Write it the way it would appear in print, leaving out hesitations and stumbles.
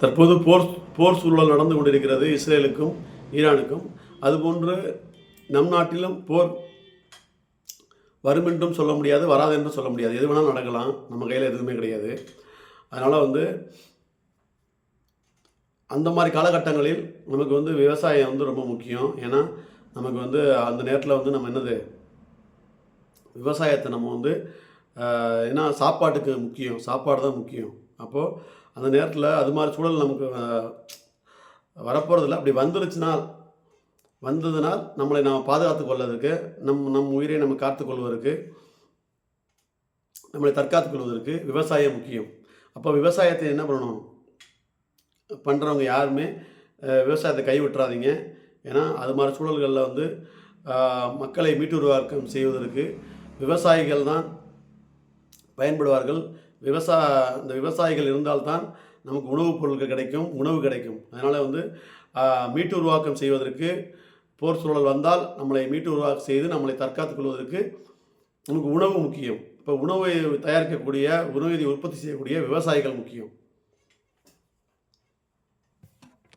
தற்போது போர் சூழல் நடந்து கொண்டிருக்கிறது இஸ்ரேலுக்கும் ஈரானுக்கும். அதுபோன்று நம் நாட்டிலும் போர் வரும் என்றும் சொல்ல முடியாது, வராது என்றும் சொல்ல முடியாது. எது வேணாலும் நடக்கலாம், நம்ம கையில் எதுவுமே கிடையாது. அதனால் அந்த மாதிரி காலகட்டங்களில் நமக்கு விவசாயம் ரொம்ப முக்கியம். ஏன்னா நமக்கு அந்த நேரத்தில் நம்ம என்னது விவசாயத்தை நம்ம ஏன்னா சாப்பாட்டுக்கு முக்கியம், சாப்பாடு தான் முக்கியம். அப்போது அந்த நேரத்தில் அது மாதிரி சூழல் நமக்கு வரப்போகிறதில்ல. அப்படி வந்ததுனால் நம்மளை நாம் பாதுகாத்து கொள்வதற்கு, நம் உயிரை நம்ம காத்துக்கொள்வதற்கு, நம்மளை தற்காத்துக் கொள்வதற்கு விவசாயம் முக்கியம். அப்போ விவசாயத்தை என்ன பண்ணணும், பண்ணுறவங்க யாருமே விவசாயத்தை கைவிட்டுறாதீங்க. ஏன்னா அது மாதிரி சூழல்களில் மக்களை மீட்டுருவாக்கம் செய்வதற்கு விவசாயிகள் தான் பயன்படுவார்கள். இந்த விவசாயிகள் இருந்தால்தான் நமக்கு உணவுப் பொருட்கள் கிடைக்கும், உணவு கிடைக்கும். அதனால் மீட்டு உருவாக்கம் செய்வதற்கு போர் சூழல் வந்தால் நம்மளை மீட்டு உருவாக்கம் செய்து நம்மளை தற்காத்துக் கொள்வதற்கு நமக்கு உணவு முக்கியம். இப்போ உணவை தயாரிக்கக்கூடிய, உணவை உற்பத்தி செய்யக்கூடிய விவசாயிகள் முக்கியம்.